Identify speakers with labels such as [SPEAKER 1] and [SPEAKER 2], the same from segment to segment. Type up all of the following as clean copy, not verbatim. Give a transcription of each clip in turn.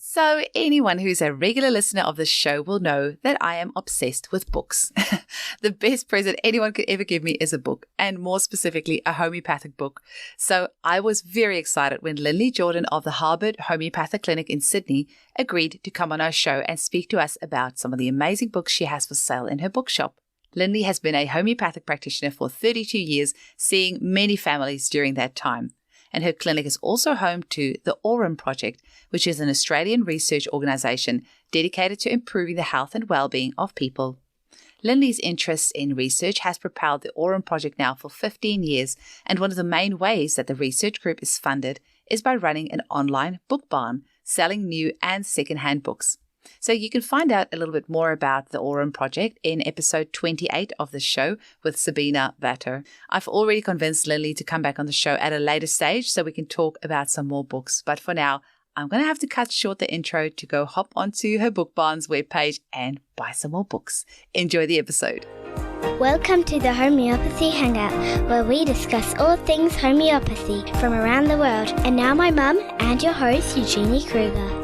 [SPEAKER 1] So anyone who's a regular listener of the show will know that I am obsessed with books. The best present anyone could ever give me is a book, and more specifically, a homeopathic book. So I was very excited when Linlee Jordan of the Harvard Homeopathic Clinic in Sydney agreed to come on our show and speak to us about some of the amazing books she has for sale in her bookshop. Linlee has been a homeopathic practitioner for 32 years, seeing many families during that time. And her clinic is also home to the Aurum Project, which is an Australian research organisation dedicated to improving the health and well-being of people. Linlee's interest in research has propelled the Aurum Project now for 15 years, and one of the main ways that the research group is funded is by running an online book barn, selling new and secondhand books. So you can find out a little bit more about the Aurum Project in episode 28 of the show with Sabina Mathur. I've already convinced Linlee to come back on the show at a later stage so we can talk about some more books. But for now, I'm going to have to cut short the intro to go hop onto her Book Barn's webpage and buy some more books. Enjoy the episode.
[SPEAKER 2] Welcome to the Homeopathy Hangout, where we discuss all things homeopathy from around the world. And now my mum and your host, Eugenie Kruger.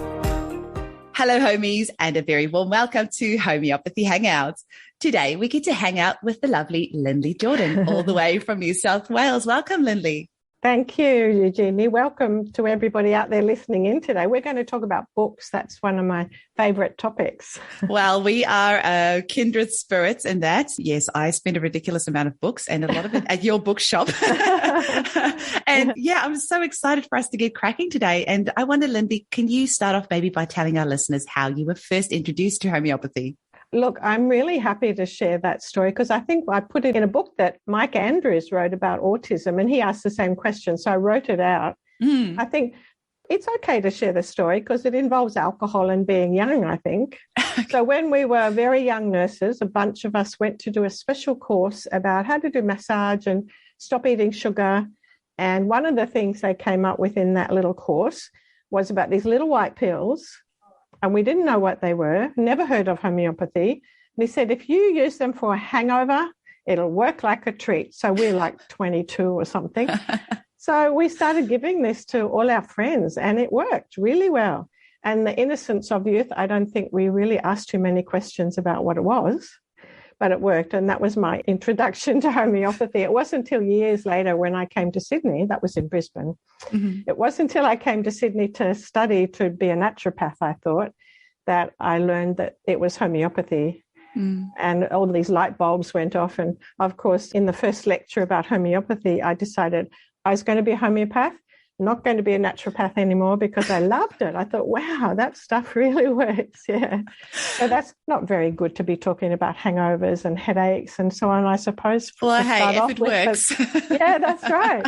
[SPEAKER 1] Hello, homies, and a very warm welcome to Homeopathy Hangouts. Today, we get to hang out with the lovely Linlee Jordan, all the way from New South Wales. Welcome, Linlee.
[SPEAKER 3] Thank you, Eugenie. Welcome to everybody out there listening in today. We're going to talk about books. That's one of my favourite topics.
[SPEAKER 1] Well, we are kindred spirits in that. Yes, I spend a ridiculous amount of books and a lot of it at your bookshop. And yeah, I'm so excited for us to get cracking today. And I wonder, Linlee, can you start off maybe by telling our listeners how you were first introduced to homeopathy?
[SPEAKER 3] Look, I'm really happy to share that story because I think I put it in a book that Mike Andrews wrote about autism, and he asked the same question. So I wrote it out. I think it's okay to share the story because it involves alcohol and being young, I think. So when we were very young nurses, a bunch of us went to do a special course about how to do massage and stop eating sugar. And one of the things they came up with in that little course was about these little white pills. And we didn't know what they were, never heard of homeopathy. And he said, if you use them for a hangover, it'll work like a treat. So we're like 22 or something. So we started giving this to all our friends, and it worked really well. And the innocence of youth, I don't think we really asked too many questions about what it was, but it worked. And that was my introduction to homeopathy. It wasn't until years later when I came to Sydney, that was in Brisbane. It wasn't until I came to Sydney to study to be a naturopath, I thought, that I learned that it was homeopathy. And all these light bulbs went off. And of course, in the first lecture about homeopathy, I decided I was going to be a homeopath, not going to be a naturopath anymore because I loved it. I thought, wow, that stuff really works. Yeah. So that's not very good to be talking about hangovers and headaches and so on, I suppose.
[SPEAKER 1] Well, hey, if it works.
[SPEAKER 3] Yeah, that's right.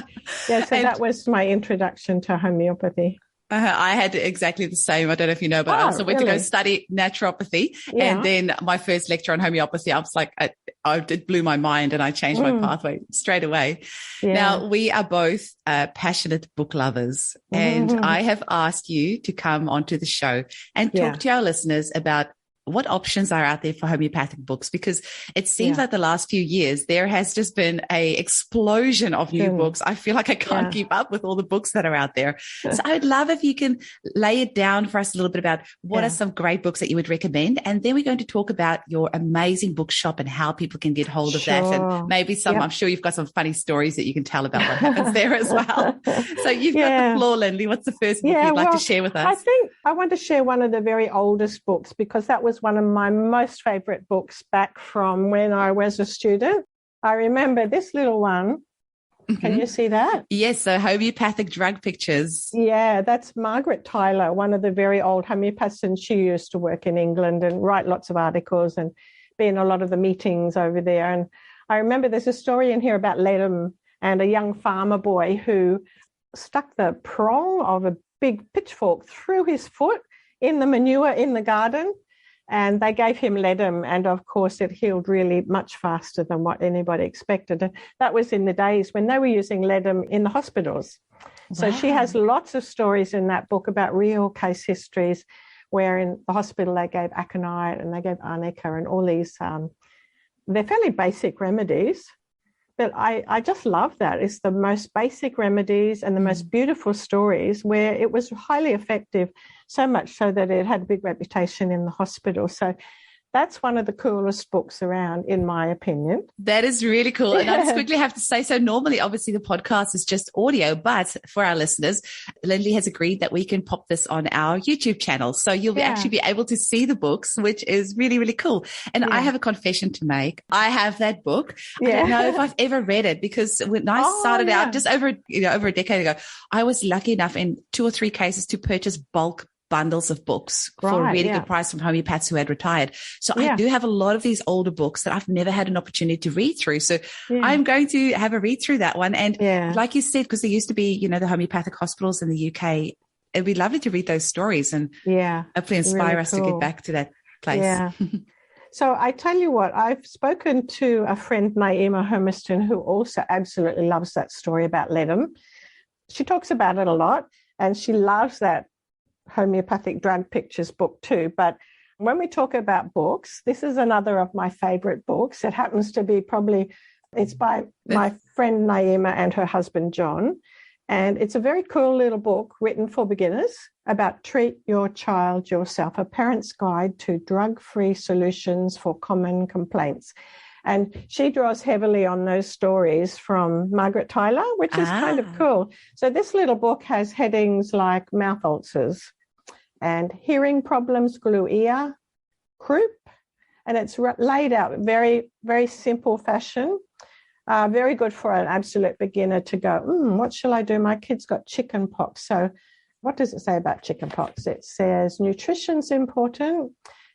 [SPEAKER 3] Yeah, so that was my introduction to homeopathy.
[SPEAKER 1] I had exactly the same. I don't know if you know, but I also went to go study naturopathy. Yeah. And then my first lecture on homeopathy, I was like, it blew my mind and I changed my pathway straight away. Yeah. Now, we are both passionate book lovers, and I have asked you to come onto the show and talk to our listeners about what options are out there for homeopathic books, because it seems like the last few years there has just been a explosion of new books. I feel like I can't keep up with all the books that are out there. So I'd love if you can lay it down for us a little bit about what are some great books that you would recommend. And then we're going to talk about your amazing bookshop and how people can get hold of that. And maybe I'm sure you've got some funny stories that you can tell about what happens there as well. So you've got the floor, Linlee. What's the first book you'd like to share with us?
[SPEAKER 3] I think I want to share one of the very oldest books because that was one of my most favourite books back from when I was a student. I remember this little one. Can you see that?
[SPEAKER 1] Yes, so homeopathic drug pictures.
[SPEAKER 3] Yeah, that's Margaret Tyler, one of the very old homeopaths, and she used to work in England and write lots of articles and be in a lot of the meetings over there. And I remember there's a story in here about leadham and a young farmer boy who stuck the prong of a big pitchfork through his foot in the manure in the garden. And they gave him leadham, and of course it healed really much faster than what anybody expected. And that was in the days when they were using leadham in the hospitals. So she has lots of stories in that book about real case histories where in the hospital they gave aconite and they gave arnica and all these, they're fairly basic remedies, But I just love that. It's the most basic remedies and the most beautiful stories where it was highly effective, so much so that it had a big reputation in the hospital. So that's one of the coolest books around, in my opinion.
[SPEAKER 1] That is really cool. And I just quickly have to say, so normally, obviously, the podcast is just audio, but for our listeners, Linlee has agreed that we can pop this on our YouTube channel. So you'll actually be able to see the books, which is really, really cool. And I have a confession to make. I have that book. I don't know if I've ever read it, because when I started out just over a decade ago, I was lucky enough in 2 or 3 cases to purchase bulk bundles of books for a really good price from homeopaths who had retired. So I do have a lot of these older books that I've never had an opportunity to read through. So I'm going to have a read through that one. And like you said, because there used to be, the homeopathic hospitals in the UK, it'd be lovely to read those stories and hopefully inspire really us to get back to that place.
[SPEAKER 3] Yeah. So I tell you what, I've spoken to a friend, Nyema Hermiston, who also absolutely loves that story about Ledham. She talks about it a lot, and she loves that homeopathic drug pictures book too. But when we talk about books, this is another of my favorite books. It happens to be it's by my friend Nyema and her husband John, and it's a very cool little book written for beginners about treat your child yourself, a parent's guide to drug-free solutions for common complaints. And she draws heavily on those stories from Margaret Tyler, which is kind of cool. So this little book has headings like mouth ulcers and hearing problems, glue ear, croup, and it's laid out very, very simple fashion. Very good for an absolute beginner to go, what shall I do? My kid's got chicken pox. So what does it say about chicken pox? It says nutrition's important.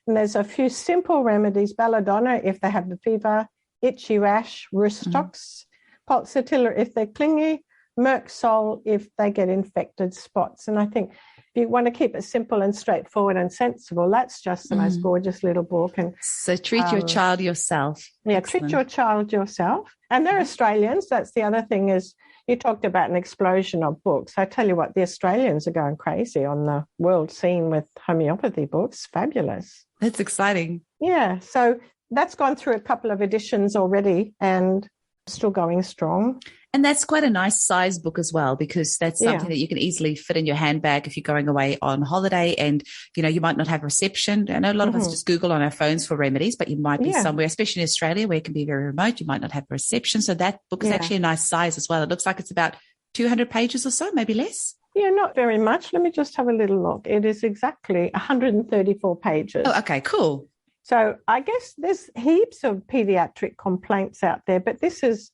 [SPEAKER 3] And there's a few simple remedies: belladonna if they have the fever, itchy rash, rustox, pulsatilla if they're clingy, Merc Sol if they get infected spots. And I think if you want to keep it simple and straightforward and sensible, that's just the most gorgeous little book. And
[SPEAKER 1] so treat your child yourself.
[SPEAKER 3] Yeah, treat your child yourself. And they're Australians. That's the other thing, is you talked about an explosion of books. I tell you what, the Australians are going crazy on the world scene with homeopathy books. Fabulous.
[SPEAKER 1] That's exciting.
[SPEAKER 3] Yeah. So that's gone through a couple of editions already and still going strong.
[SPEAKER 1] And that's quite a nice size book as well, because that's something that you can easily fit in your handbag if you're going away on holiday and, you might not have reception. I know a lot of us just Google on our phones for remedies, but you might be somewhere, especially in Australia, where it can be very remote. You might not have reception. So that book is actually a nice size as well. It looks like it's about 200 pages or so, maybe less.
[SPEAKER 3] Yeah, not very much. Let me just have a little look. It is exactly 134 pages.
[SPEAKER 1] Oh, okay, cool.
[SPEAKER 3] So I guess there's heaps of pediatric complaints out there, but this is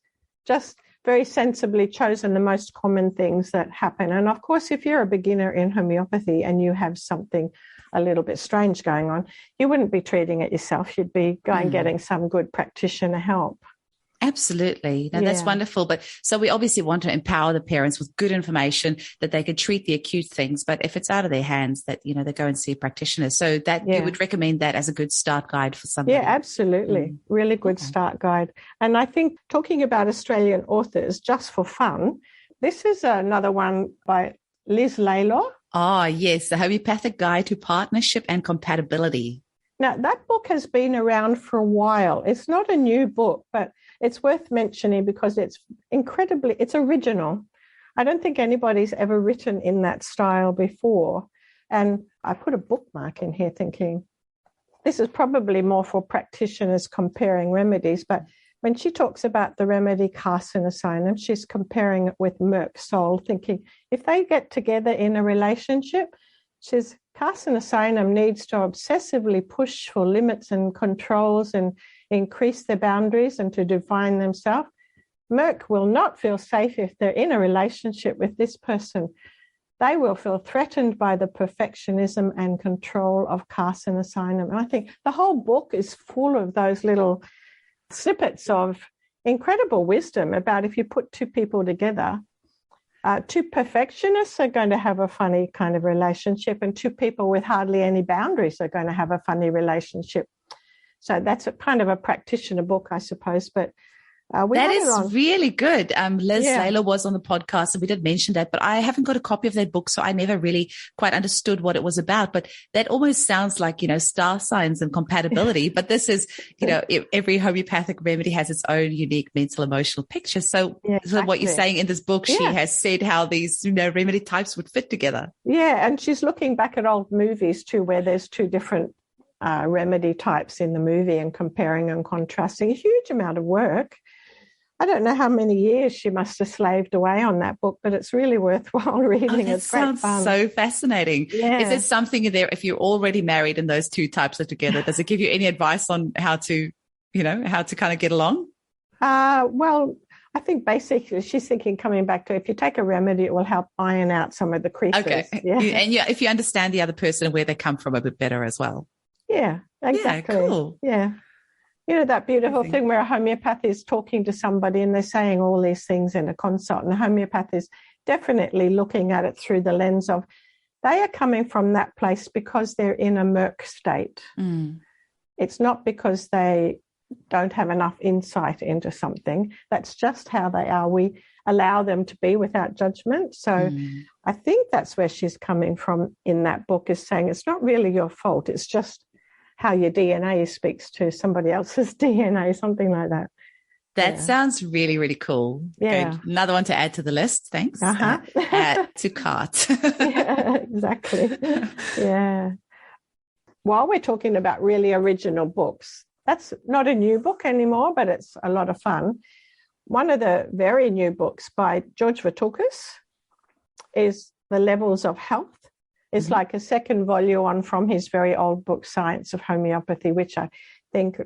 [SPEAKER 3] just very sensibly chosen the most common things that happen. And of course, if you're a beginner in homeopathy and you have something a little bit strange going on, you wouldn't be treating it yourself. You'd be going getting some good practitioner help.
[SPEAKER 1] Absolutely. No, that's wonderful. But so we obviously want to empower the parents with good information that they could treat the acute things. But if it's out of their hands, that, they go and see a practitioner. So that you would recommend that as a good start guide for somebody.
[SPEAKER 3] Yeah, absolutely. Really good start guide. And I think talking about Australian authors, just for fun, this is another one by Liz Lalor.
[SPEAKER 1] Oh, yes. The Homeopathic Guide to Partnership and Compatibility.
[SPEAKER 3] Now, that book has been around for a while. It's not a new book, but it's worth mentioning because it's original. I don't think anybody's ever written in that style before. And I put a bookmark in here thinking, this is probably more for practitioners comparing remedies. But when she talks about the remedy carcinosinum, she's comparing it with Merc Sol, thinking if they get together in a relationship, she's carcinosinum needs to obsessively push for limits and controls and increase their boundaries and to define themselves. Merc will not feel safe if they're in a relationship with this person. They will feel threatened by the perfectionism and control of carcinosinum. And I think the whole book is full of those little snippets of incredible wisdom about if you put two people together, two perfectionists are going to have a funny kind of relationship, and two people with hardly any boundaries are going to have a funny relationship. So that's a kind of a practitioner book, I suppose. But
[SPEAKER 1] That is really good. Liz Lalor was on the podcast and we did mention that, but I haven't got a copy of that book, so I never really quite understood what it was about. But that almost sounds like, star signs and compatibility. But this is, every homeopathic remedy has its own unique mental emotional picture. So, so what you're saying in this book, she has said how these, remedy types would fit together.
[SPEAKER 3] Yeah, and she's looking back at old movies too, where there's two different remedy types in the movie and comparing and contrasting. A huge amount of work. I don't know how many years she must have slaved away on that book, but it's really worthwhile reading.
[SPEAKER 1] It sounds so fascinating. Yeah. Is there something in there, if you're already married and those two types are together, does it give you any advice on how to kind of get along?
[SPEAKER 3] Well, I think basically she's thinking, coming back to, if you take a remedy, it will help iron out some of the creases.
[SPEAKER 1] Okay.
[SPEAKER 3] Yeah.
[SPEAKER 1] And if you understand the other person and where they come from a bit better as well.
[SPEAKER 3] Yeah, exactly.
[SPEAKER 1] Yeah, cool.
[SPEAKER 3] Yeah. That beautiful thing where a homeopath is talking to somebody and they're saying all these things in a consult, and the homeopath is definitely looking at it through the lens of, they are coming from that place because they're in a murk state. Mm. It's not because they don't have enough insight into something. That's just how they are. We allow them to be without judgment. So I think that's where she's coming from in that book, is saying it's not really your fault. It's just how your DNA speaks to somebody else's DNA, something like that.
[SPEAKER 1] That sounds really, really cool.
[SPEAKER 3] Yeah.
[SPEAKER 1] Good. Another one to add to the list. Thanks. Add to cart.
[SPEAKER 3] Yeah, exactly. Yeah. While we're talking about really original books, that's not a new book anymore, but it's a lot of fun. One of the very new books by George Vithoulkas is The Levels of Health. It's like a second volume on from his very old book, Science of Homeopathy, which I think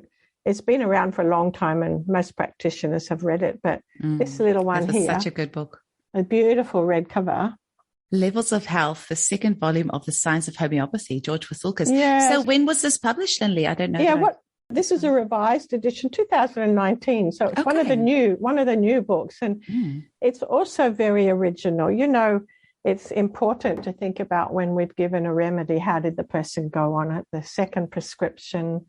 [SPEAKER 3] it's been around for a long time and most practitioners have read it. But this little one here.
[SPEAKER 1] Such a good book.
[SPEAKER 3] A beautiful red cover.
[SPEAKER 1] Levels of Health, the second volume of the Science of Homeopathy, George Vithoulkas.
[SPEAKER 3] Yeah.
[SPEAKER 1] So when was this published, Linlee? I don't know.
[SPEAKER 3] Yeah, this is a revised edition, 2019. So it's one of the new books, and it's also very original. It's important to think about, when we've given a remedy, how did the person go on it? The second prescription,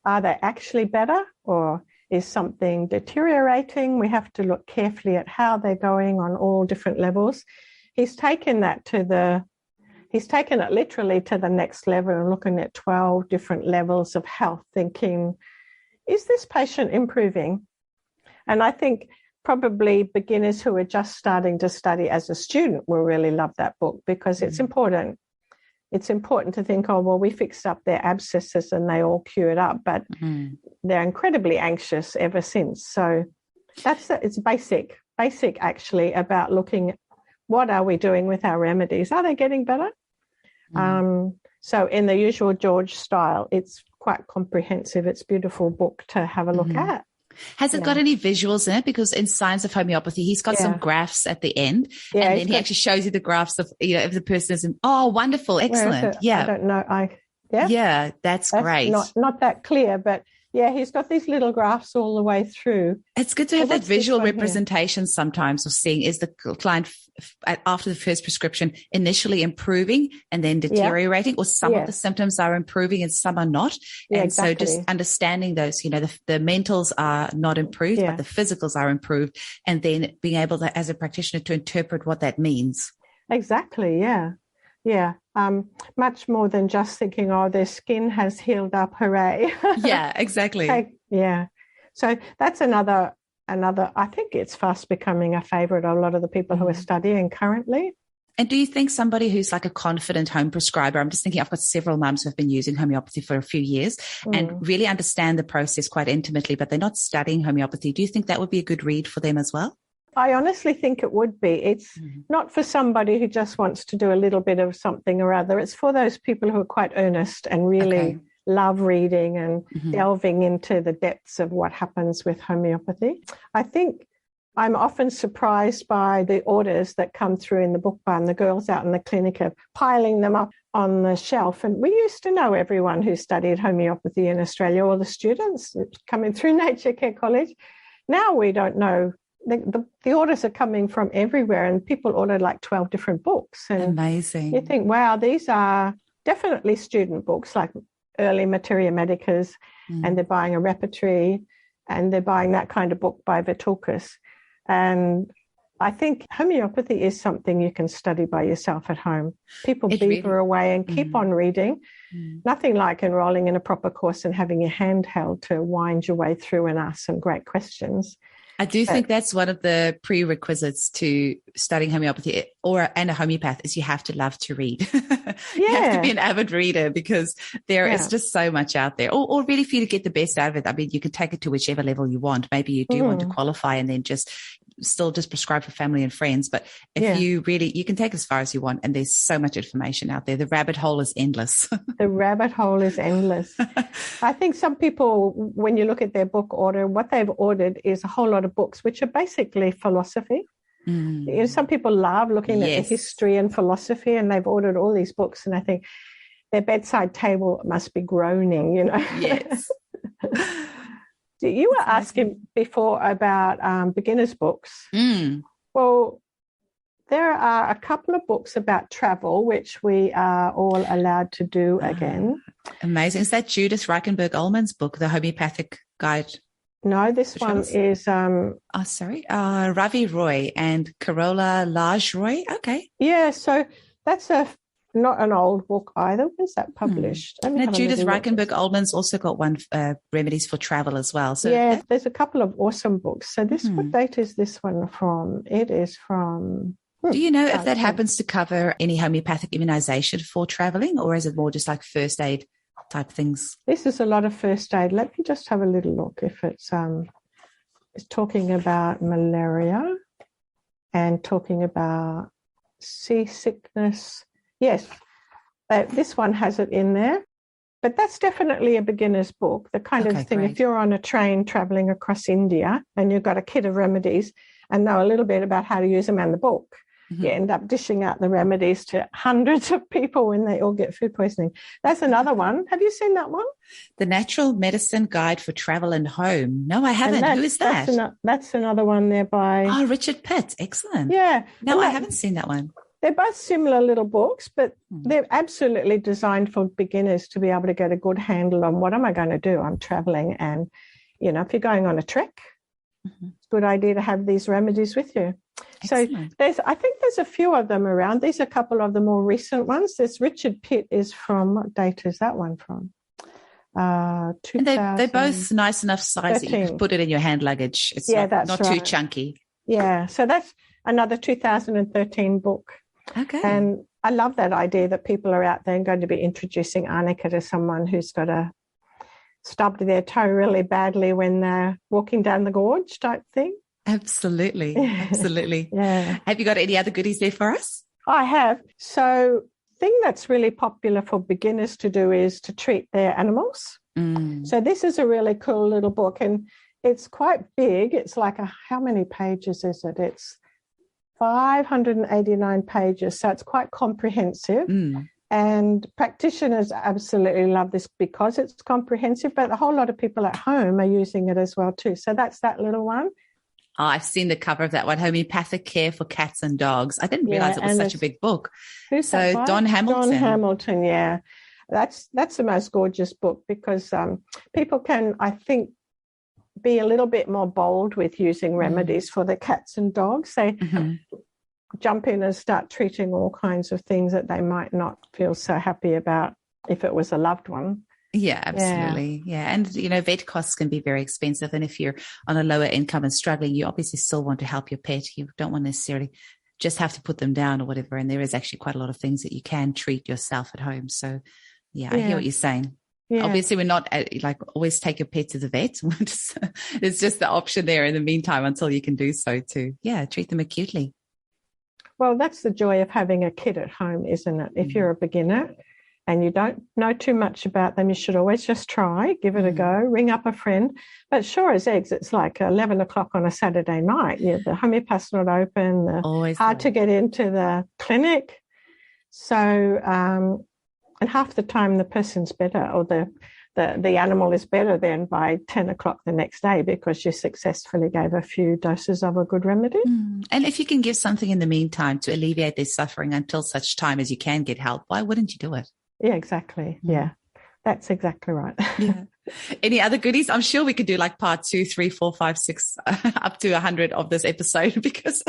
[SPEAKER 3] are they actually better, or is something deteriorating? We have to look carefully at how they're going on all different levels. He's taken it literally to the next level and looking at 12 different levels of health, thinking, is this patient improving? And I think probably beginners who are just starting to study as a student will really love that book, because it's important. It's important to think, we fixed up their abscesses and they all cured up, but they're incredibly anxious ever since. So it's basic actually, about looking at what are we doing with our remedies? Are they getting better? So in the usual George style, it's quite comprehensive. It's a beautiful book to have a look at.
[SPEAKER 1] Has it got any visuals in it? Because in Science of Homeopathy, he's got some graphs at the end, and then he actually shows you the graphs of, if the person is wonderful, excellent.
[SPEAKER 3] I don't know.
[SPEAKER 1] That's great.
[SPEAKER 3] Not that clear, but he's got these little graphs all the way through.
[SPEAKER 1] It's good to have that visual representation sometimes of seeing, is the client after the first prescription initially improving and then deteriorating, or some of the symptoms are improving and some are not. So just understanding those, the mentals are not improved, but the physicals are improved, and then being able to, as a practitioner, to interpret what that means.
[SPEAKER 3] Exactly. Yeah. Yeah. Much more than just thinking, their skin has healed up, hooray.
[SPEAKER 1] Yeah, exactly.
[SPEAKER 3] So that's another, I think it's fast becoming a favorite of a lot of the people who are studying currently.
[SPEAKER 1] And do you think somebody who's like a confident home prescriber, I'm just thinking, I've got several mums who have been using homeopathy for a few years and really understand the process quite intimately, but they're not studying homeopathy. Do you think that would be a good read for them as well?
[SPEAKER 3] I honestly think it would be. It's not for somebody who just wants to do a little bit of something or other. It's for those people who are quite earnest and really love reading and delving into the depths of what happens with homeopathy. I think I'm often surprised by the orders that come through in the book barn. The girls out in the clinic are piling them up on the shelf. And we used to know everyone who studied homeopathy in Australia, all the students coming through Nature Care College. Now we don't know. The orders are coming from everywhere, and people ordered like 12 different books. And
[SPEAKER 1] amazing.
[SPEAKER 3] You think, wow, these are definitely student books, like early Materia Medicas, and they're buying a Repertory. and they're buying that kind of book by Vithoulkas. And I think homeopathy is something you can study by yourself at home. People beaver away and keep on reading. Nothing like enrolling in a proper course and having your hand held to wind your way through and ask some great questions.
[SPEAKER 1] I do think that's one of the prerequisites to studying homeopathy and a homeopath is you have to love to read. You have to be an avid reader because there is just so much out there. Or really for you to get the best out of it. I mean, you can take it to whichever level you want. Maybe you do want to qualify and then still prescribe for family and friends. But if you really, you can take as far as you want. And there's so much information out there. The rabbit hole is endless.
[SPEAKER 3] The rabbit hole is endless. I think some people, when you look at their book order, what they've ordered is a whole lot of books, which are basically philosophy. You know, some people love looking at the history and philosophy, and they've ordered all these books, and I think their bedside table must be groaning, you know.
[SPEAKER 1] Yes.
[SPEAKER 3] You were asking before about beginners' books. Well, there are a couple of books about travel, which we are all allowed to do again.
[SPEAKER 1] Amazing. Is that Judith Reichenberg-Ullmann's book, The Homeopathic Guide?
[SPEAKER 3] No, this one is...
[SPEAKER 1] Ravi Roy and Carola Laj Roy. Okay.
[SPEAKER 3] Yeah, so that's not an old book either. When's that published?
[SPEAKER 1] Judith Reichenberg-Ullmann's also got one, Remedies for Travel as well. So
[SPEAKER 3] there's a couple of awesome books. So this, what date is this one from? It is from...
[SPEAKER 1] Do you know if that happens to cover any homeopathic immunization for traveling, or is it more just like first aid type things?
[SPEAKER 3] This is a lot of first aid. Let me just have a little look if it's talking about malaria and talking about seasickness. Yes, this one has it in there. But that's definitely a beginner's book, the kind of thing. Great. If you're on a train traveling across India and you've got a kit of remedies and know a little bit about how to use them and the book, you end up dishing out the remedies to hundreds of people when they all get food poisoning. That's another one. Have you seen that one?
[SPEAKER 1] The Natural Medicine Guide for Travel and Home. No, I haven't. Who is that?
[SPEAKER 3] That's another one there by...
[SPEAKER 1] Oh, Richard Pitt. Excellent.
[SPEAKER 3] Yeah.
[SPEAKER 1] No, I haven't seen that one.
[SPEAKER 3] They're both similar little books, but they're absolutely designed for beginners to be able to get a good handle on what am I going to do? I'm traveling, and, you know, if you're going on a trek, it's a good idea to have these remedies with you. Excellent. So I think there's a few of them around. These are a couple of the more recent ones. This Richard Pitt is from, what date is that one from? 2000.
[SPEAKER 1] They're both nice enough size that you can put it in your hand luggage. It's not too chunky.
[SPEAKER 3] Yeah, so that's another 2013 book.
[SPEAKER 1] Okay.
[SPEAKER 3] And I love that idea that people are out there and going to be introducing arnica to someone who's got stubbed their toe really badly when they're walking down the gorge type thing.
[SPEAKER 1] Absolutely. Absolutely.
[SPEAKER 3] Yeah.
[SPEAKER 1] Have you got any other goodies there for us?
[SPEAKER 3] I have. So thing that's really popular for beginners to do is to treat their animals. So this is a really cool little book, and it's quite big. It's like how many pages is it? It's 589 pages. So it's quite comprehensive. And practitioners absolutely love this because it's comprehensive, but a whole lot of people at home are using it as well too. So that's that little one.
[SPEAKER 1] Oh, I've seen the cover of that one, Homeopathic Care for Cats and Dogs. I didn't realize it was such a big book.
[SPEAKER 3] Who's that by?
[SPEAKER 1] Don Hamilton.
[SPEAKER 3] Don Hamilton, yeah. That's the most gorgeous book because people can, I think, be a little bit more bold with using remedies for the cats and dogs. They jump in and start treating all kinds of things that they might not feel so happy about if it was a loved one.
[SPEAKER 1] Yeah, absolutely. Yeah. And, you know, vet costs can be very expensive. And if you're on a lower income and struggling, you obviously still want to help your pet. You don't want to necessarily just have to put them down or whatever. And there is actually quite a lot of things that you can treat yourself at home. So, I hear what you're saying. Yeah. Obviously, we're not always take your pet to the vet. It's just the option there in the meantime until you can do so to, treat them acutely.
[SPEAKER 3] Well, that's the joy of having a kid at home, isn't it? If you're a beginner and you don't know too much about them, you should always just try, give it a go, ring up a friend. But sure as eggs, it's like 11 o'clock on a Saturday night. The homeopath's not open,
[SPEAKER 1] always
[SPEAKER 3] hard to get into the clinic. So, and half the time the person's better or the animal is better then by 10 o'clock the next day because you successfully gave a few doses of a good remedy.
[SPEAKER 1] And if you can give something in the meantime to alleviate their suffering until such time as you can get help, why wouldn't you do it?
[SPEAKER 3] Yeah, exactly. Yeah. That's exactly right.
[SPEAKER 1] Yeah. Any other goodies? I'm sure we could do like part 2, 3, 4, 5, 6, up to 100 of this episode because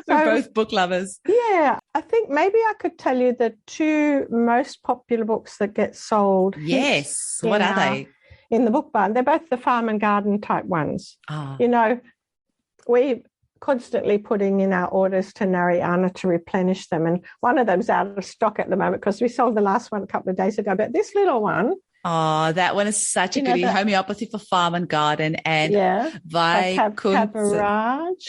[SPEAKER 1] we're both book lovers.
[SPEAKER 3] Yeah, I think maybe I could tell you the 2 most popular books that get sold.
[SPEAKER 1] Yes. What are they?
[SPEAKER 3] In the book barn. They're both the farm and garden type ones.
[SPEAKER 1] Oh.
[SPEAKER 3] You know, we're constantly putting in our orders to Narayana to replenish them. And one of them's out of stock at the moment because we sold the last one a couple of days ago. But this little one.
[SPEAKER 1] Oh, that one is such a goodie. Homeopathy for Farm and Garden and
[SPEAKER 3] Kaviraj.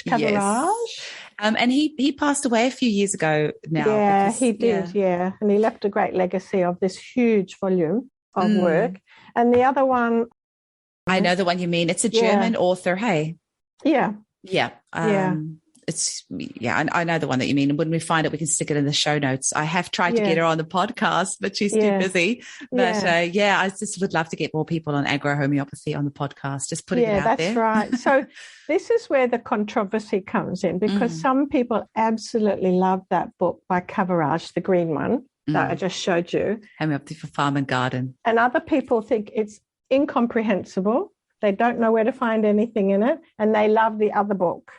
[SPEAKER 1] Yes. And he passed away a few years ago now.
[SPEAKER 3] Yeah, he did, yeah. And he left a great legacy of this huge volume of work. And the other one...
[SPEAKER 1] I know the one you mean. It's a German author, hey?
[SPEAKER 3] Yeah.
[SPEAKER 1] Yeah. I know the one that you mean. And when we find it, we can stick it in the show notes. I have tried to get her on the podcast, but she's too busy. But I just would love to get more people on agro-homeopathy on the podcast, just putting it out there.
[SPEAKER 3] Yeah, that's right. So this is where the controversy comes in because some people absolutely love that book by Kaviraj, the green one that I just showed you.
[SPEAKER 1] Homeopathy for Farm and Garden.
[SPEAKER 3] And other people think it's incomprehensible. They don't know where to find anything in it, and they love the other book.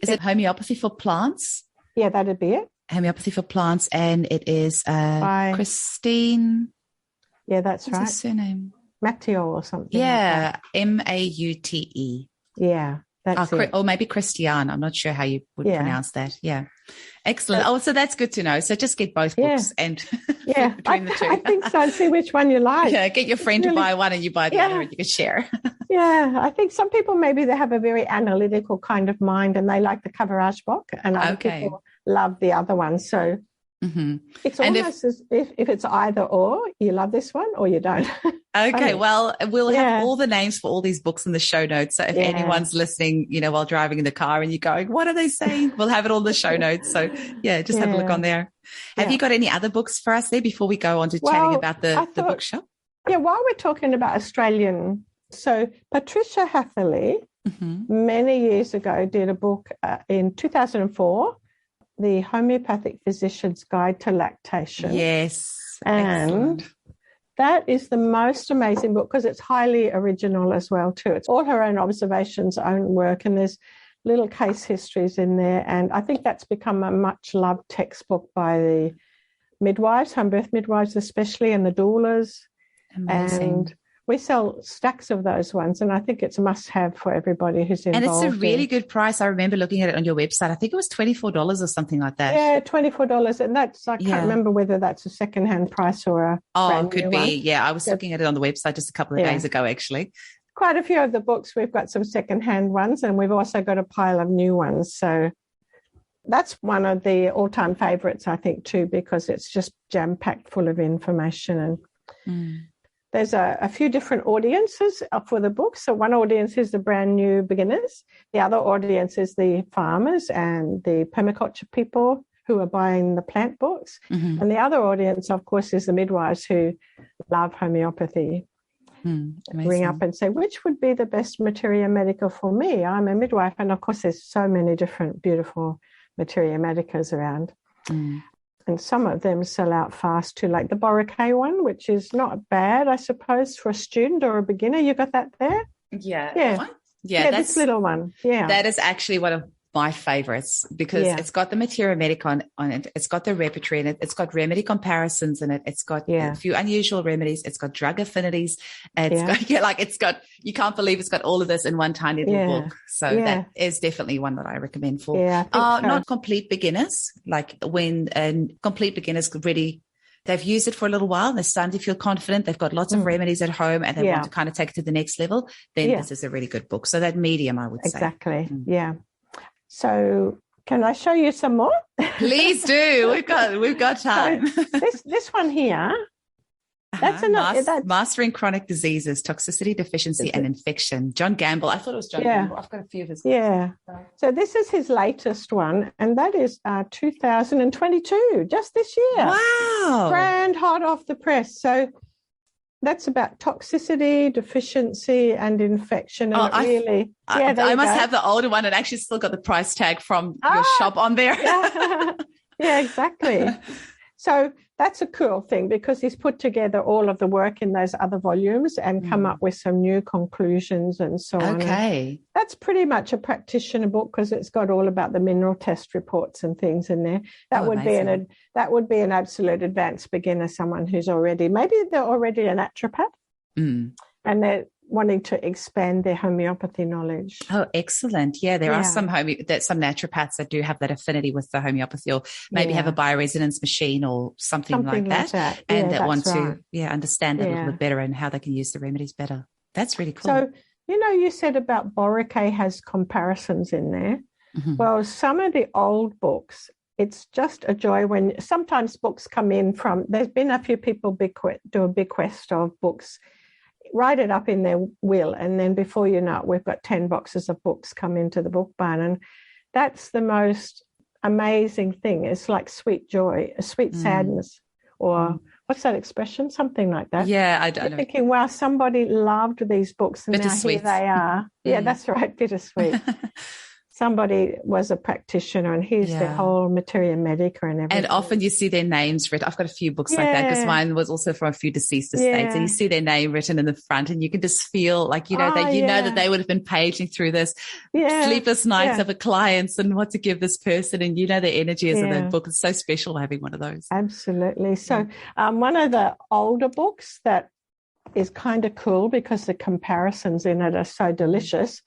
[SPEAKER 1] Is it Homeopathy for Plants?
[SPEAKER 3] Yeah, that'd be it.
[SPEAKER 1] Homeopathy for Plants, and it is by Christiane.
[SPEAKER 3] Yeah, that's right.
[SPEAKER 1] What's her surname?
[SPEAKER 3] Maute or something.
[SPEAKER 1] Yeah, like Maute.
[SPEAKER 3] Yeah, that's it.
[SPEAKER 1] Or maybe Christiane. I'm not sure how you would pronounce that. Yeah. Excellent. So that's good to know. So just get both books and between the two.
[SPEAKER 3] I think so. See which one you like.
[SPEAKER 1] Yeah, get your friend to buy one and you buy the other and you can share.
[SPEAKER 3] Yeah, I think some people maybe they have a very analytical kind of mind and they like the Kaviraj book and other people love the other one. So it's almost as if it's either or, you love this one or you don't.
[SPEAKER 1] Okay, well, we'll have all the names for all these books in the show notes. So if anyone's listening, while driving in the car and you're going, what are they saying? We'll have it all in the show notes. So just have a look on there. Have you got any other books for us there before we go on to chatting about the bookshop? Yeah, while we're talking about Australian, so Patricia Hatherly many years ago did a book in 2004, The Homeopathic Physician's Guide to Lactation. Yes. And that is the most amazing book because it's highly original as well too. It's all her own observations, own work, and there's little case histories in there. And I think that's become a much loved textbook by the midwives, home birth midwives especially, and the doulas. Amazing. And we sell stacks of those ones, and I think it's a must-have for everybody who's involved. And it's a really good price. I remember looking at it on your website. I think it was $24 or something like that. Yeah, $24. And that's, I can't remember whether that's a second-hand price or a brand new one. Could be. Yeah, I was looking at it on the website just a couple of days ago, actually. Quite a few of the books, we've got some second-hand ones, and we've also got a pile of new ones. So that's one of the all-time favourites, I think, too, because it's just jam-packed full of information. And there's a few different audiences for the book. So one audience is the brand new beginners. The other audience is the farmers and the permaculture people who are buying the plant books. And the other audience, of course, is the midwives who love homeopathy. Ring up and say, which would be the best Materia Medica for me? I'm a midwife. And, of course, there's so many different beautiful Materia Medicas around. And some of them sell out fast too, like the Boericke one, which is not bad, I suppose, for a student or a beginner. You got that there? Yeah, that's this little one. Yeah, that is actually one of my favorites because it's got the Materia Medica on it. It's got the Repertory in it. It's got remedy comparisons in it. It's got a few unusual remedies. It's got drug affinities. It's got you can't believe it's got all of this in one tiny little book. So that is definitely one that I recommend for not complete beginners. Like when complete beginners really they've used it for a little while and they're starting to feel confident. They've got lots of remedies at home and they want to kind of take it to the next level. Then this is a really good book. So that medium, I would say. Exactly. Yeah. So can I show you some more? Please do. We've got time. So this one here. That's Mastering Chronic Diseases, Toxicity, Deficiency, and Infection. John Gamble. I thought it was John Gamble. I've got a few of his books. Yeah. So this is his latest one, and that is 2022, just this year. Wow. Brand hot off the press. So that's about toxicity, deficiency, and infection. And I must have the older one. It actually still got the price tag from your shop on there. Yeah, exactly. So
[SPEAKER 3] that's a cool thing because he's put together all of the work in those other volumes and come up with some new conclusions and so on.
[SPEAKER 1] Okay.
[SPEAKER 3] That's pretty much a practitioner book because it's got all about the mineral test reports and things in there. That would be an absolute advanced beginner, someone who's maybe they're already a naturopath and they're wanting to expand their homeopathy knowledge.
[SPEAKER 1] Oh, excellent. Yeah, there are some naturopaths that do have that affinity with the homeopathy, or maybe have a bioresonance machine or something like that. And that want to understand that a little bit better and how they can use the remedies better. That's really cool.
[SPEAKER 3] So, you said about Boericke has comparisons in there. Mm-hmm. Well, some of the old books, it's just a joy when sometimes books come in from, there's been a few people do a bequest of books, write it up in their will, and then before you know it, we've got 10 boxes of books come into the book barn, and that's the most amazing thing. It's like sweet joy, a sweet sadness, or what's that expression? Something like that.
[SPEAKER 1] Yeah, I don't know.
[SPEAKER 3] Thinking, wow, somebody loved these books, and now here they are. Yeah, that's right, bittersweet. Somebody was a practitioner, and here's the whole Materia, Medica and everything.
[SPEAKER 1] And often you see their names written. I've got a few books like that because mine was also from a few deceased estates, and you see their name written in the front, and you can just feel like, know that they would have been paging through this sleepless nights of a clients and what to give this person, and their energy is in the book. It's so special having one of those. Absolutely.
[SPEAKER 3] So one of the older books that is kind of cool because the comparisons in it are so delicious.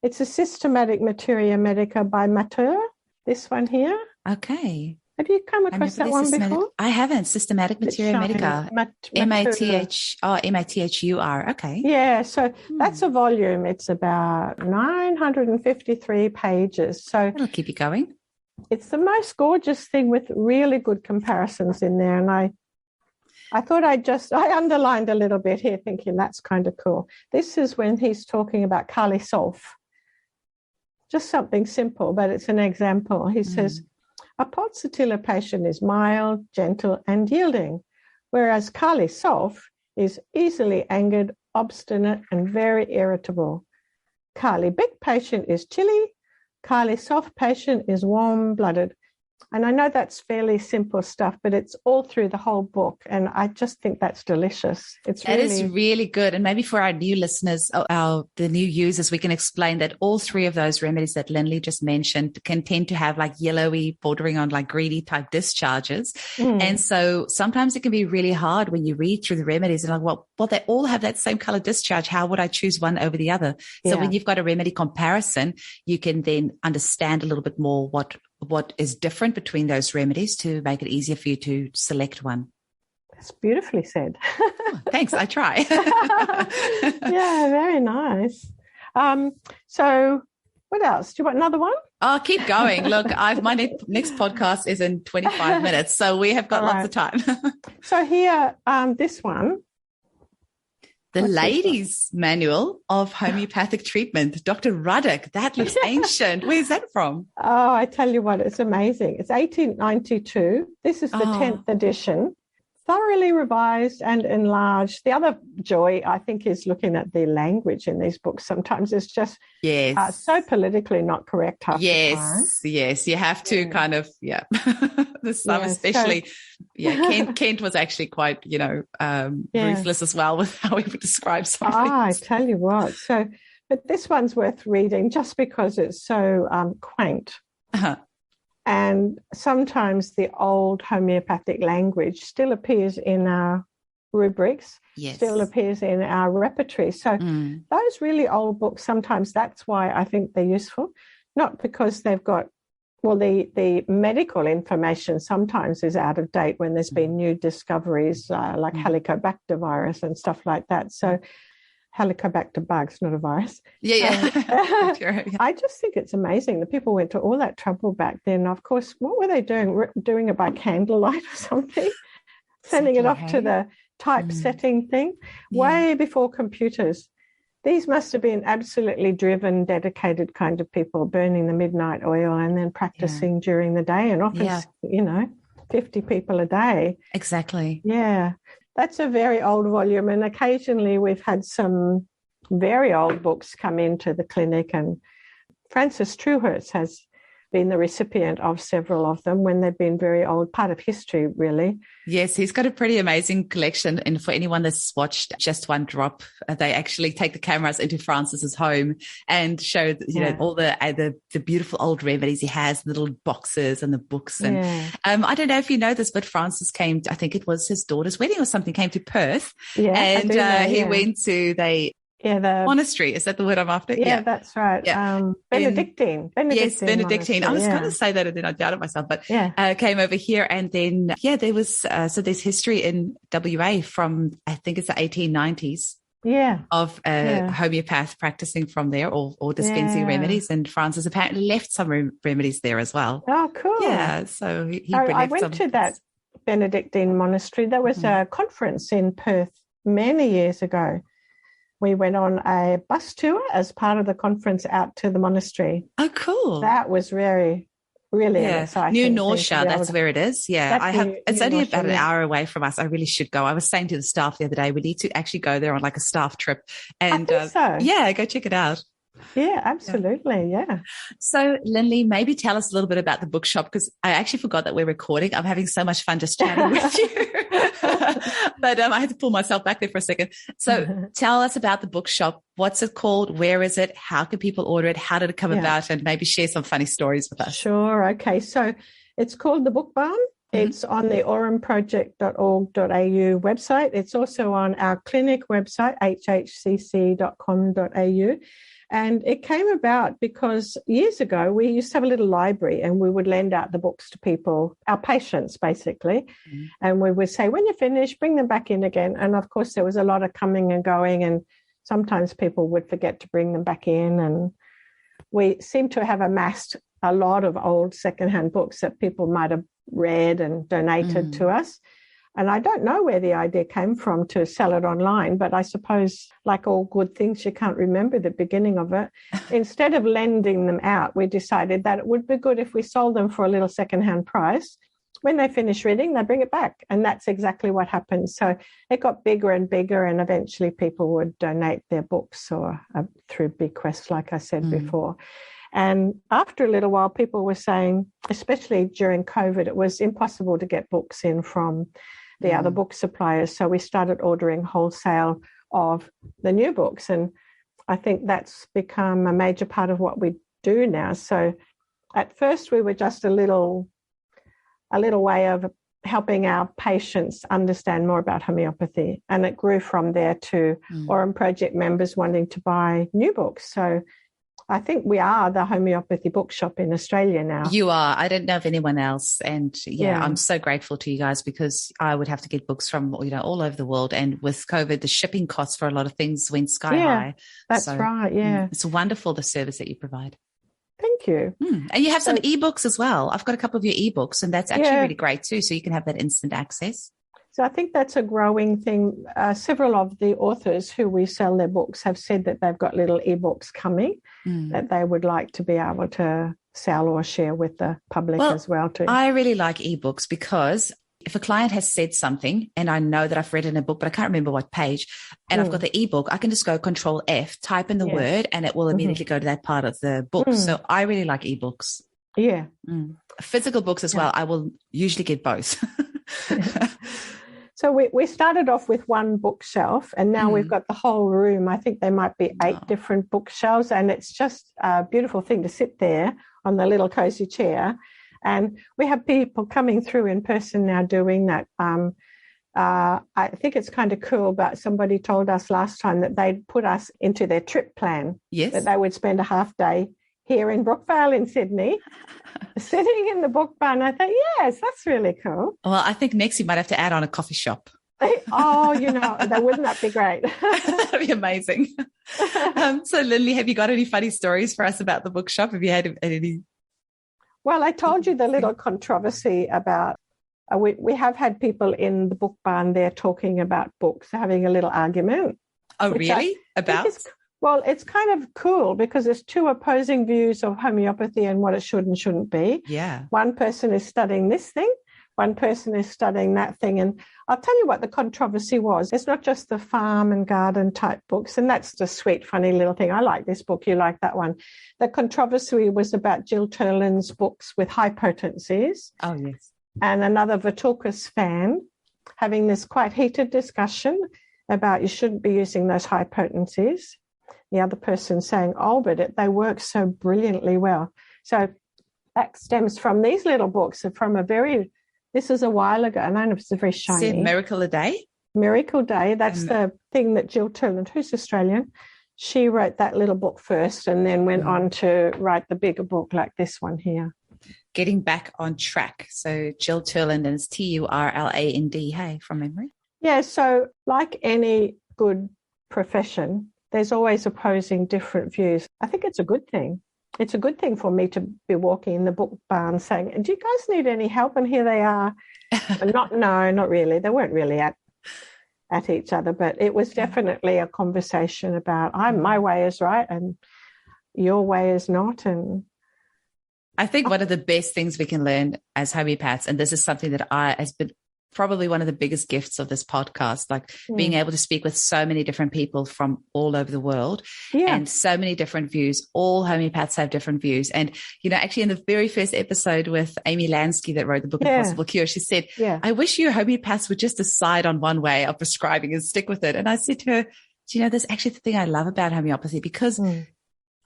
[SPEAKER 3] It's a systematic Materia Medica by Mathur, this one here.
[SPEAKER 1] Okay.
[SPEAKER 3] Have you come across that one before?
[SPEAKER 1] I haven't. Systematic Materia Medica. Mathur. Okay.
[SPEAKER 3] Yeah, so that's a volume. It's about 953 pages. So
[SPEAKER 1] it'll keep you going.
[SPEAKER 3] It's the most gorgeous thing with really good comparisons in there. And I thought I underlined a little bit here thinking that's kind of cool. This is when he's talking about Kali Sulf. Just something simple, but it's an example. He says, a pulsatilla patient is mild, gentle, and yielding, whereas Kali Sulf is easily angered, obstinate, and very irritable. Kali Big patient is chilly. Kali Sulf patient is warm-blooded. And I know that's fairly simple stuff, but it's all through the whole book. And I just think that's delicious.
[SPEAKER 1] That is really good. And maybe for our new listeners, the new users, we can explain that all three of those remedies that Linlee just mentioned can tend to have like yellowy, bordering on like greeny type discharges. And so sometimes it can be really hard when you read through the remedies and like, well, they all have that same color discharge. How would I choose one over the other? So when you've got a remedy comparison, you can then understand a little bit more what is different between those remedies to make it easier for you to select one.
[SPEAKER 3] That's beautifully said.
[SPEAKER 1] Thanks. I try.
[SPEAKER 3] Yeah, very nice. So what else? Do you want another one?
[SPEAKER 1] Oh, keep going. Look, my next podcast is in 25 minutes, so we have got lots of time.
[SPEAKER 3] So here, this one.
[SPEAKER 1] The Ladies' Manual of Homeopathic Treatment, Dr. Ruddock. That looks ancient. Where's that from?
[SPEAKER 3] Oh, I tell you what, it's amazing. It's 1892. This is the 10th edition. Thoroughly revised and enlarged. The other joy, I think, is looking at the language in these books. Sometimes it's just so politically not correct half the time.
[SPEAKER 1] Yes. You have to kind of, especially, Kent was actually quite, ruthless as well with how he would describe something.
[SPEAKER 3] I tell you what. So, but this one's worth reading just because it's so quaint.
[SPEAKER 1] Uh-huh.
[SPEAKER 3] And sometimes the old homeopathic language still appears in our rubrics, still appears in our repertory. So those really old books, sometimes that's why I think they're useful, not because they've got, the medical information sometimes is out of date when there's been new discoveries like Helicobacter virus and stuff like that. So Helicobacter bugs, not a virus. I just think it's amazing that people went to all that trouble back then. Of course, what were they doing? Doing it by candlelight or something? Sending it off to the typesetting thing? Way before computers. These must have been absolutely driven, dedicated kind of people burning the midnight oil and then practicing during the day and often, 50 people a day.
[SPEAKER 1] Exactly.
[SPEAKER 3] Yeah. That's a very old volume, and occasionally we've had some very old books come into the clinic, and Francis Truehertz has been the recipient of several of them when they've been very old, part of history, really.
[SPEAKER 1] Yes, he's got a pretty amazing collection. And for anyone that's watched Just One Drop, they actually take the cameras into Francis's home and show, all the beautiful old remedies he has, little boxes and the books. And I don't know if you know this, but Francis came, I think it was his daughter's wedding or something, came to Perth.
[SPEAKER 3] Yeah,
[SPEAKER 1] and he went to the monastery. Is that the word I'm after?
[SPEAKER 3] Yeah, that's right.
[SPEAKER 1] Yeah.
[SPEAKER 3] Benedictine.
[SPEAKER 1] Yes, Benedictine. I was going to say that and then I doubted myself, but came over here. And then, there was, so there's history in WA from, I think it's the 1890s.
[SPEAKER 3] Yeah.
[SPEAKER 1] Of a homeopath practicing from there or dispensing remedies. And Francis apparently left some remedies there as well.
[SPEAKER 3] Oh, cool.
[SPEAKER 1] Yeah. So
[SPEAKER 3] I went to that Benedictine monastery. There was a conference in Perth many years ago. We went on a bus tour as part of the conference out to the monastery.
[SPEAKER 1] Oh, cool.
[SPEAKER 3] That was really exciting.
[SPEAKER 1] New Norcia, that's where it is. Yeah. It's only about an hour away from us. I really should go. I was saying to the staff the other day, we need to actually go there on like a staff trip. And
[SPEAKER 3] I think so.
[SPEAKER 1] Yeah, go check it out.
[SPEAKER 3] Yeah, absolutely. Yeah.
[SPEAKER 1] So, Linlee, maybe tell us a little bit about the bookshop, because I actually forgot that we're recording. I'm having so much fun just chatting with you. But I had to pull myself back there for a second. So tell us about the bookshop. What's it called? Where is it? How can people order it? How did it come about? And maybe share some funny stories with us.
[SPEAKER 3] Sure. Okay. So it's called The Book Barn. It's on the aurumproject.org.au website. It's also on our clinic website, hhcc.com.au. And it came about because years ago, we used to have a little library and we would lend out the books to people, our patients, basically. And we would say, when you finish, bring them back in again. And of course, there was a lot of coming and going, and sometimes people would forget to bring them back in. And we seem to have amassed a lot of old secondhand books that people might have read and donated to us. And I don't know where the idea came from to sell it online, but I suppose, like all good things, you can't remember the beginning of it. Instead of lending them out, we decided that it would be good if we sold them for a little secondhand price. When they finish reading, they bring it back. And that's exactly what happened. So it got bigger and bigger, and eventually people would donate their books or through bequests, like I said before. And after a little while, people were saying, especially during COVID, it was impossible to get books in from the other book suppliers. So we started ordering wholesale of the new books. And I think that's become a major part of what we do now. So at first we were just a little way of helping our patients understand more about homeopathy. And it grew from there to Aurum Project members wanting to buy new books. So I think we are the homeopathy bookshop in Australia now.
[SPEAKER 1] You are. I don't know of anyone else. And I'm so grateful to you guys, because I would have to get books from, all over the world. And with COVID, the shipping costs for a lot of things went sky high.
[SPEAKER 3] That's right. Yeah.
[SPEAKER 1] It's wonderful, the service that you provide.
[SPEAKER 3] Thank you.
[SPEAKER 1] And you have some ebooks as well. I've got a couple of your ebooks, and that's actually really great too. So you can have that instant access.
[SPEAKER 3] So I think that's a growing thing. Several of the authors who we sell their books have said that they've got little ebooks coming that they would like to be able to sell or share with the public as well too.
[SPEAKER 1] I really like ebooks, because if a client has said something and I know that I've read in a book, but I can't remember what page, and I've got the ebook, I can just go Control F, type in the word, and it will immediately go to that part of the book. So I really like ebooks.
[SPEAKER 3] Yeah.
[SPEAKER 1] Physical books as well. I will usually get both.
[SPEAKER 3] So we started off with one bookshelf, and now we've got the whole room. I think there might be 8 different bookshelves, and it's just a beautiful thing to sit there on the little cozy chair. And we have people coming through in person now doing that. I think it's kind of cool, but somebody told us last time that they'd put us into their trip plan.
[SPEAKER 1] Yes.
[SPEAKER 3] That they would spend a half day here in Brookvale in Sydney, sitting in the book barn. I thought, yes, that's really cool.
[SPEAKER 1] Well, I think next you might have to add on a coffee shop.
[SPEAKER 3] Wouldn't that be great?
[SPEAKER 1] That'd be amazing. So, Linlee, have you got any funny stories for us about the bookshop? Have you had any?
[SPEAKER 3] Well, I told you the little controversy about, we have had people in the book barn there talking about books, having a little argument.
[SPEAKER 1] Oh, really? About?
[SPEAKER 3] Well, it's kind of cool because there's 2 opposing views of homeopathy and what it should and shouldn't be.
[SPEAKER 1] Yeah.
[SPEAKER 3] One person is studying this thing. one person is studying that thing. And I'll tell you what the controversy was. It's not just the farm and garden type books, and that's the sweet, funny little thing. I like this book, you like that one. The controversy was about Jill Turlin's books with high potencies.
[SPEAKER 1] Oh, yes.
[SPEAKER 3] And another Vithoulkas fan having this quite heated discussion about you shouldn't be using those high potencies. The other person saying, oh, but they work so brilliantly well. So that stems from these little books from this is a while ago, and I know it's very shiny.
[SPEAKER 1] Said Miracle a Day?
[SPEAKER 3] Miracle Day. That's the thing that Jill Turlin, who's Australian, she wrote that little book first and then went on to write the bigger book like this one here.
[SPEAKER 1] Getting Back on Track. So Jill Turland, and it's Turland, hey, from memory.
[SPEAKER 3] Yeah, so like any good profession, there's always opposing different views. I think it's a good thing. It's a good thing for me to be walking in the book barn saying, do you guys need any help? And here they are. Not really. They weren't really at each other, but it was definitely a conversation about my way is right and your way is not. And
[SPEAKER 1] I think one of the best things we can learn as homeopaths, and this is something that has been probably one of the biggest gifts of this podcast, like being able to speak with so many different people from all over the world and so many different views. All homeopaths have different views. And, actually in the very first episode with Amy Lansky that wrote the book Impossible Cure, she said, I wish you homeopaths would just decide on one way of prescribing and stick with it. And I said to her, there's actually the thing I love about homeopathy, because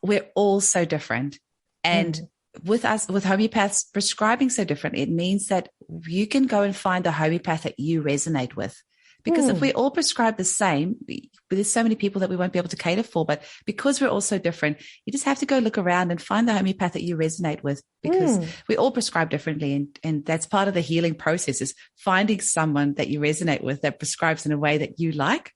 [SPEAKER 1] we're all so different. And with homeopaths prescribing so different, it means that you can go and find the homeopath that you resonate with. Because if we all prescribe the same, there's so many people that we won't be able to cater for. But because we're all so different, you just have to go look around and find the homeopath that you resonate with, because we all prescribe differently. And that's part of the healing process, is finding someone that you resonate with that prescribes in a way that you like.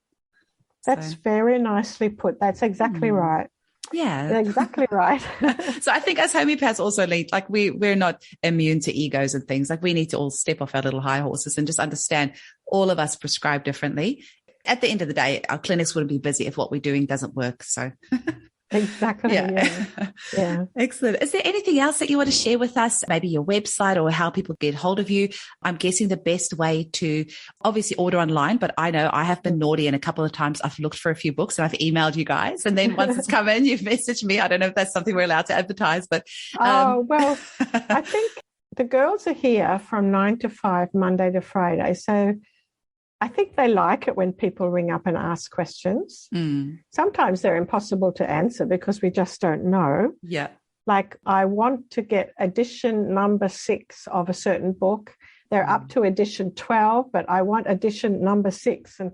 [SPEAKER 3] That's very nicely put. That's exactly right.
[SPEAKER 1] Yeah,
[SPEAKER 3] exactly right.
[SPEAKER 1] So I think as homeopaths also like we're not immune to egos and things. Like we need to all step off our little high horses and just understand all of us prescribe differently. At the end of the day, our clinics wouldn't be busy if what we're doing doesn't work. So
[SPEAKER 3] exactly. Yeah.
[SPEAKER 1] Excellent. Is there anything else that you want to share with us? Maybe your website or how people get hold of you? I'm guessing the best way to obviously order online, but I know I have been naughty, and a couple of times I've looked for a few books and I've emailed you guys, and then once it's come in, you've messaged me. I don't know if that's something we're allowed to advertise, but
[SPEAKER 3] well, I think the girls are here from 9 to 5, Monday to Friday. So I think they like it when people ring up and ask questions. Sometimes they're impossible to answer because we just don't know.
[SPEAKER 1] Yeah.
[SPEAKER 3] Like, I want to get edition number 6 of a certain book. They're up to edition 12, but I want edition number 6. And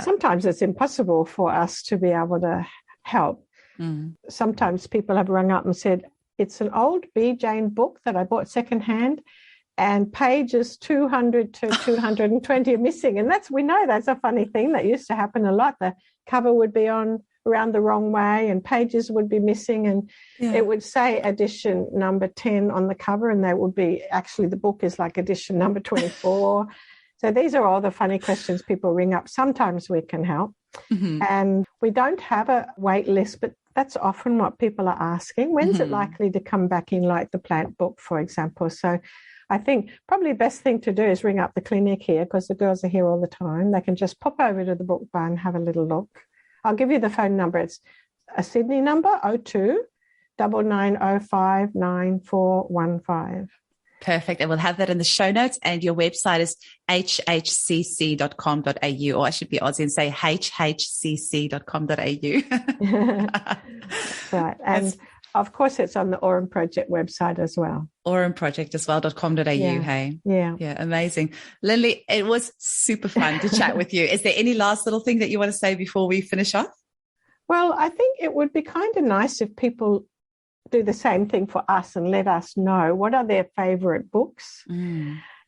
[SPEAKER 3] sometimes it's impossible for us to be able to help. Sometimes people have rung up and said, it's an old B. Jane book that I bought secondhand, and pages 200 to 220 are missing. And we know that's a funny thing that used to happen a lot. The cover would be around the wrong way and pages would be missing, and it would say edition number 10 on the cover, and they would be, actually the book is like edition number 24. So these are all the funny questions people ring up. Sometimes we can help. And we don't have a wait list, but that's often what people are asking. When's it likely to come back in, like the plant book, for example? So I think probably the best thing to do is ring up the clinic here, because the girls are here all the time. They can just pop over to the book barn and have a little look. I'll give you the phone number. It's a Sydney number, 02 9905 9415.
[SPEAKER 1] Perfect. And we'll have that in the show notes. And your website is hhcc.com.au, or I should be Aussie and say hhcc.com.au.
[SPEAKER 3] Right. And of course, it's on the Aurum Project website as well.
[SPEAKER 1] aurumproject.com.au, hey?
[SPEAKER 3] Yeah.
[SPEAKER 1] Yeah, amazing. Linlee, it was super fun to chat with you. Is there any last little thing that you want to say before we finish off?
[SPEAKER 3] Well, I think it would be kind of nice if people do the same thing for us and let us know what are their favourite books.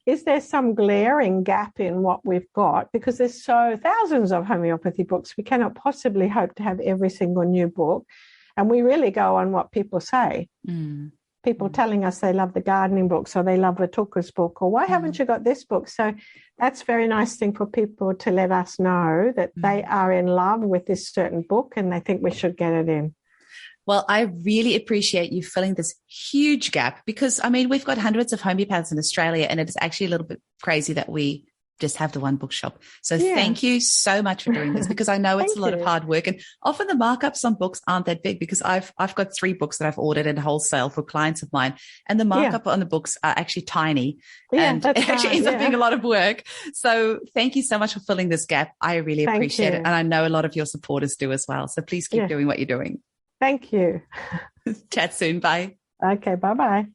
[SPEAKER 3] Is there some glaring gap in what we've got? Because there's thousands of homeopathy books. We cannot possibly hope to have every single new book. And we really go on what people say. People telling us they love the gardening books, or they love Vithoulkas' book, or why haven't you got this book? So that's a very nice thing for people to let us know that they are in love with this certain book and they think we should get it in.
[SPEAKER 1] Well, I really appreciate you filling this huge gap because, I mean, we've got hundreds of homeopaths in Australia, and it is actually a little bit crazy that we just have the one bookshop. So thank you so much for doing this, because I know it's a lot of hard work, and often the markups on books aren't that big, because I've got 3 books that I've ordered in wholesale for clients of mine, and the markup on the books are actually tiny, and it actually ends up being a lot of work. So thank you so much for filling this gap. I really appreciate it. And I know a lot of your supporters do as well. So please keep doing what you're doing.
[SPEAKER 3] Thank you.
[SPEAKER 1] Chat soon. Bye.
[SPEAKER 3] Okay. Bye-bye.